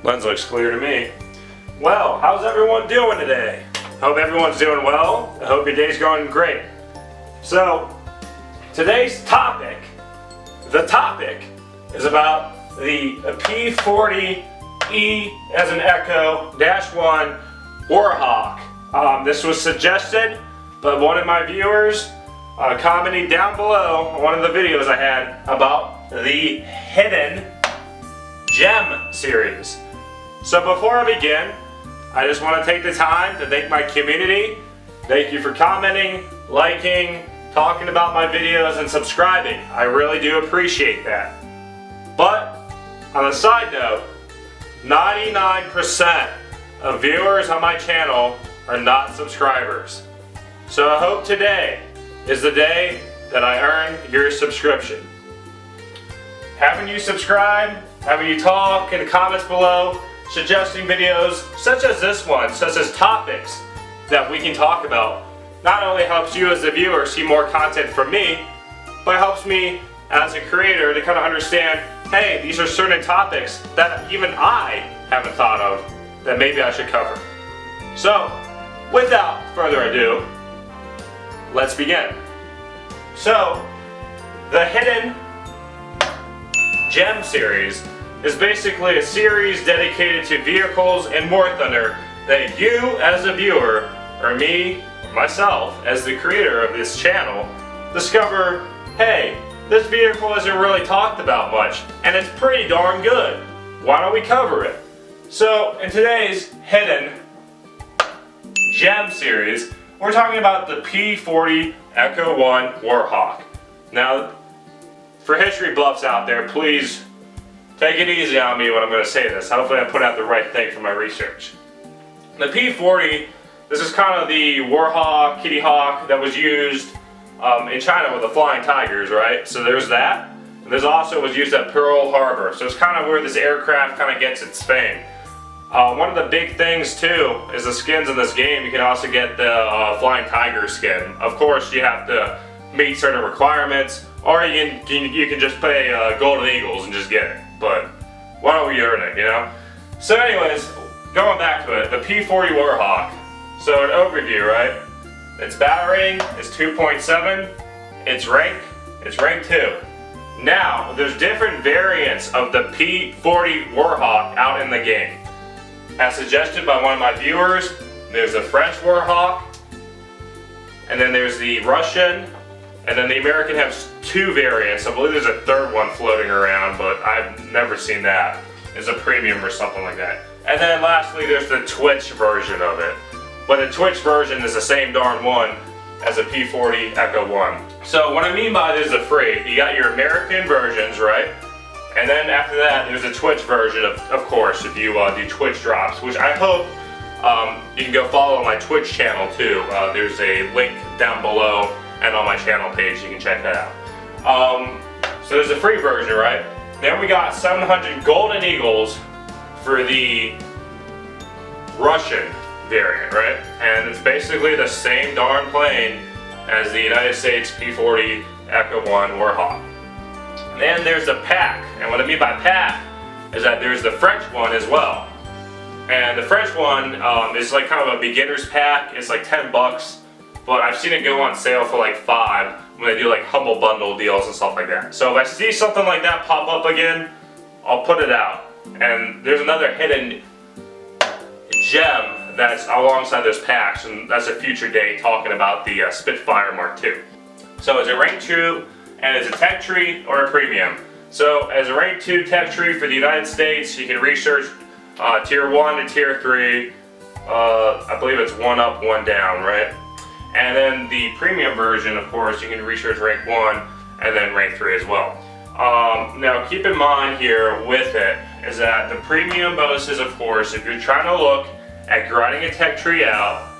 Lens looks clear to me. Well, how's everyone doing today? Hope everyone's doing well. I hope your day's going great. So, today's topic, is about the P-40 E as in Echo -1 Warhawk. This was suggested by one of my viewers commenting down below on one of the videos I had about the hidden gem series. So before I begin, I just want to take the time to thank my community. Thank you for commenting, liking, talking about my videos, and subscribing. I really do appreciate that. But on a side note, 99% of viewers on my channel are not subscribers. So I hope today is the day that I earn your subscription. Haven't you subscribed? Haven't you talk in the comments below, suggesting videos such as this one, such as topics that we can talk about? Not only helps you as a viewer see more content from me, but it helps me as a creator to kind of understand, hey, these are certain topics that even I haven't thought of that maybe I should cover. So, without further ado, let's begin. So, the Hidden Gem series is basically a series dedicated to vehicles and War Thunder that you as a viewer, or me, or myself as the creator of this channel, discover, hey, this vehicle isn't really talked about much, and it's pretty darn good. Why don't we cover it? So, in today's Hidden Gem series, we're talking about the P-40 Echo 1 Warhawk. Now, for history buffs out there, please take it easy on me when I'm going to say this. Hopefully I put out the right thing for my research. The P-40, this is kind of the Warhawk, Kitty Hawk that was used in China with the Flying Tigers, right? So there's that. And there's also was used at Pearl Harbor. So it's kind of where this aircraft kind of gets its fame. One of the big things too is the skins in this game. You can also get the Flying Tiger skin. Of course, you have to meet certain requirements, or you can just pay Golden Eagles and just get it. But why don't we earn it, you know? So anyways, going back to it, the P-40 Warhawk. So an overview, right? Its battle rating is 2.7. Its rank 2. Now, there's different variants of the P-40 Warhawk out in the game. As suggested by one of my viewers, there's the French Warhawk, and then there's the Russian, and then the American has 2 variants. I believe there's a third one floating around, but I've never seen that. It's a premium or something like that. And then lastly, there's the Twitch version of it. But the Twitch version is the same darn one as a P-40 Echo 1. So what I mean by this is a free, you got your American versions, right? And then after that, there's a Twitch version, of course, if you do Twitch drops, which I hope you can go follow my Twitch channel too. There's a link down below and on my channel page, you can check that out. So there's a free version, right? Then we got 700 Golden Eagles for the Russian variant, right? And it's basically the same darn plane as the United States P-40 Echo 1 Warhawk. And then there's the pack, and what I mean by pack is that there's the French one as well. And the French one is like kind of a beginner's pack. It's like 10 bucks, but I've seen it go on sale for like 5 when they do like Humble Bundle deals and stuff like that. So if I see something like that pop up again, I'll put it out. And there's another hidden gem that's alongside those packs, and that's a future day talking about the Spitfire Mark II. So it's a rank 2, and it's a tech tree or a premium. So as a rank 2 tech tree for the United States, you can research tier 1 to tier 3. I believe it's 1 up, 1 down, right? And then the premium version, of course, you can research rank 1 and then rank 3 as well. Now keep in mind here with it is that the premium bonuses, of course, if you're trying to look at grinding a tech tree out,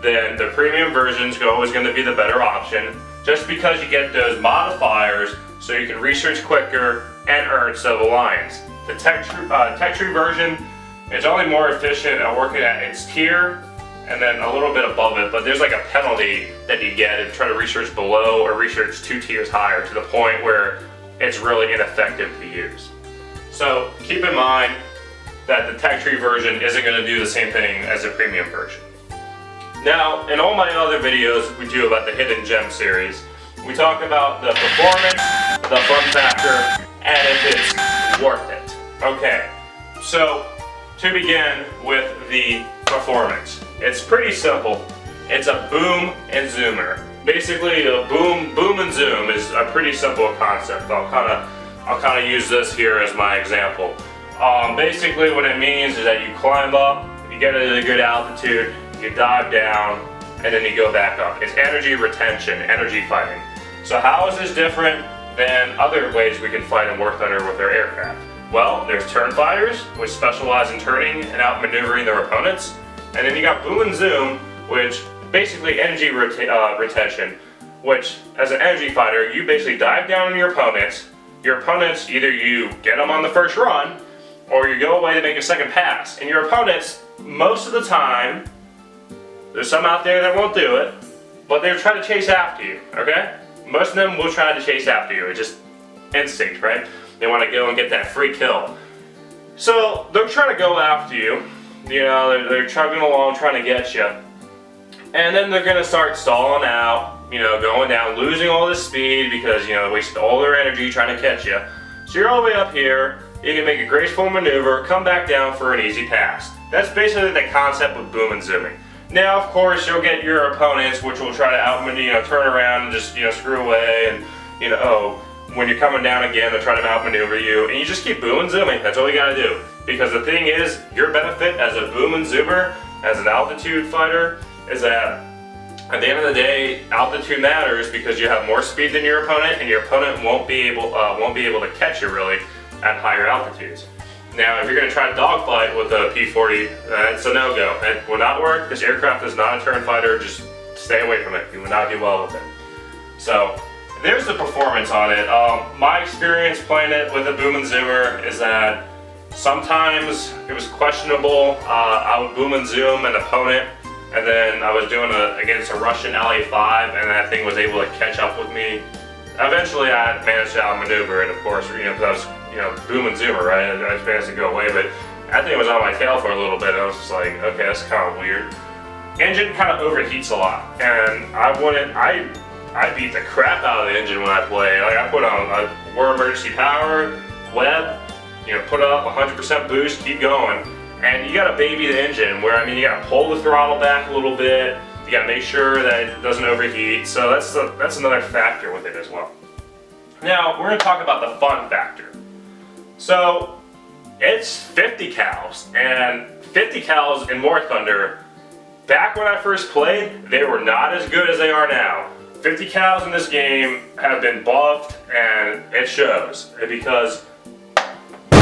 then the premium version is always going to be the better option, just because you get those modifiers so you can research quicker and earn civil alliance. The tech tree version is only more efficient at working at its tier and then a little bit above it, but there's like a penalty that you get if you try to research below or research 2 tiers higher, to the point where it's really ineffective to use. So keep in mind that the Tech Tree version isn't going to do the same thing as the premium version. Now, in all my other videos we do about the Hidden Gem series, we talk about the performance, the fun factor, and if it's worth it. Okay, so to begin with the performance, it's pretty simple. It's a boom and zoomer. Basically, a boom and zoom is a pretty simple concept. I'll kind of use this here as my example. Basically, what it means is that you climb up, you get at a good altitude, you dive down, and then you go back up. It's energy retention, energy fighting. So how is this different than other ways we can fight in War Thunder with our aircraft? Well, there's turn fighters, which specialize in turning and outmaneuvering their opponents. And then you got boom and zoom, which basically energy retention, which as an energy fighter, you basically dive down on your opponents. Your opponents, either you get them on the first run, or you go away to make a second pass. And your opponents, most of the time, there's some out there that won't do it, but they're trying to chase after you, okay? Most of them will try to chase after you. It's just instinct, right? They want to go and get that free kill. So they're trying to go after you. You know, they're chugging along trying to get you. And then they're going to start stalling out, you know, going down, losing all this speed because, you know, they wasted all their energy trying to catch you. So you're all the way up here. You can make a graceful maneuver, come back down for an easy pass. That's basically the concept with boom and zooming. Now, of course, you'll get your opponents, which will try to turn around and just, screw away, and, when you're coming down again, they'll try to outmaneuver you, and you just keep boom and zooming. That's all you gotta do. Because the thing is, your benefit as a boom and zoomer, as an altitude fighter, is that at the end of the day, altitude matters because you have more speed than your opponent, and your opponent won't be able to catch you really at higher altitudes. Now, if you're going to try to dogfight with a P-40, it's a no-go. It will not work. This aircraft is not a turn fighter. Just stay away from it. You will not do well with it. So, there's the performance on it. My experience playing it with a boom and zoomer is that sometimes it was questionable. I would boom and zoom an opponent, and then I was doing against a Russian LA-5, and that thing was able to catch up with me. Eventually, I managed to outmaneuver it, of course, because I was boom and zoomer, right? I just managed to go away, but I think it was on my tail for a little bit. I was just like, okay, that's kind of weird. Engine kind of overheats a lot, and I beat the crap out of the engine when I play. Like, I put on war emergency power, web, put up 100% boost, keep going, and you gotta baby the engine. Where you gotta pull the throttle back a little bit. You gotta make sure that it doesn't overheat. So that's another factor with it as well. Now we're gonna talk about the fun factor. So, it's 50 cals, and 50 cals in War Thunder, back when I first played, they were not as good as they are now. 50 cals in this game have been buffed, and it shows, because boom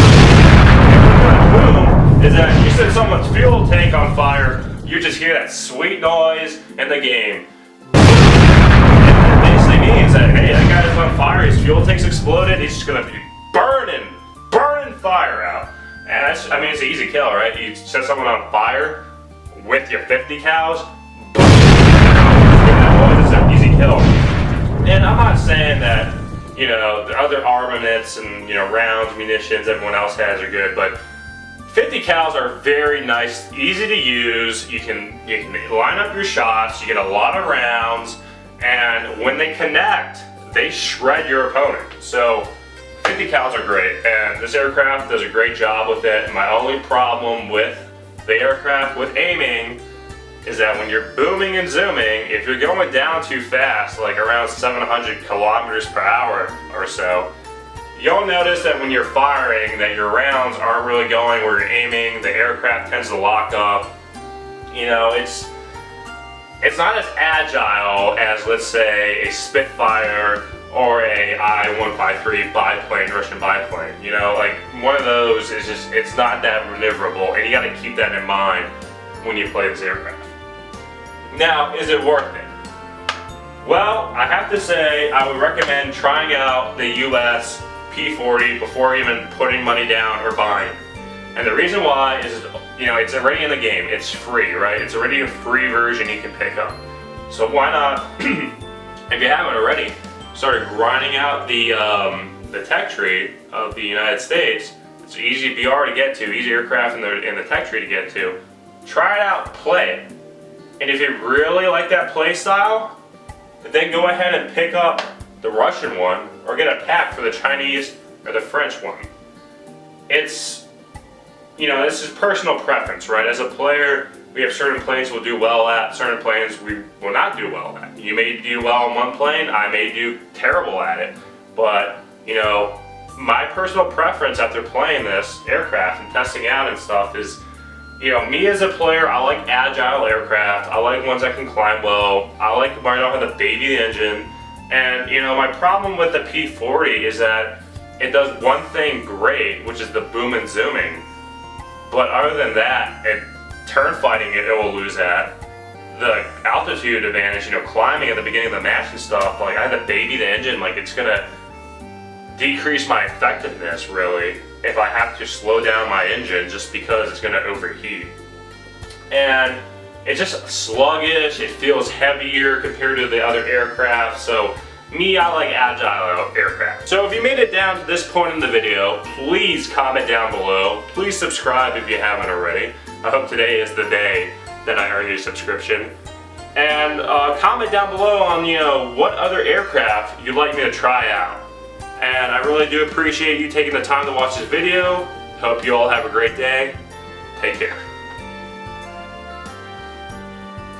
is that you set someone's fuel tank on fire, you just hear that sweet noise in the game. It basically means that, hey, that guy's on fire, his fuel tank's exploded, he's just gonna be burning fire out. And it's an easy kill, right? You set someone on fire with your 50 cals, it's an easy kill. And I'm not saying that, the other armaments and, rounds, munitions everyone else has are good, but 50 cals are very nice, easy to use. You can line up your shots, you get a lot of rounds, and when they connect, they shred your opponent. So 50 cals are great, and this aircraft does a great job with it. My only problem with the aircraft with aiming is that when you're booming and zooming, if you're going down too fast, like around 700 kilometers per hour or so, you'll notice that when you're firing that your rounds aren't really going where you're aiming. The aircraft tends to lock up. It's not as agile as, let's say, a Spitfire or a I-153 biplane, Russian biplane. One of those is just, it's not that maneuverable, and you gotta keep that in mind when you play this aircraft. Now, is it worth it? Well, I have to say, I would recommend trying out the US P-40 before even putting money down or buying. And the reason why is, it's already in the game, it's free, right? It's already a free version you can pick up. So why not, if you haven't already, started grinding out the Tech Tree of the United States It's an easy VR to get to, easy aircraft in the tech tree to get to. Try it out, play it. And if you really like that play style, then go ahead and pick up the Russian one or get a pack for the Chinese or the French one. It's, you know, this is personal preference, right? As a player, we have certain planes we'll do well at, certain planes we will not do well at. You may do well on one plane, I may do terrible at it. But, you know, my personal preference after playing this aircraft and testing out and stuff is, you know, me as a player, I like agile aircraft. I like ones that can climb well. I like where I don't have to baby the engine. And, you know, my problem with the P-40 is that it does one thing great, which is the boom and zooming. But other than that, turn fighting it will lose at. The altitude advantage, you know, climbing at the beginning of the match and stuff, like I have to baby the engine, like it's gonna decrease my effectiveness really if I have to slow down my engine just because it's gonna overheat. And it's just sluggish, it feels heavier compared to the other aircraft, so me, I like agile aircraft. So if you made it down to this point in the video, please comment down below. Please subscribe if you haven't already. I hope today is the day that I earn your subscription. And comment down below on, you know, what other aircraft you'd like me to try out. And I really do appreciate you taking the time to watch this video. Hope you all have a great day. Take care.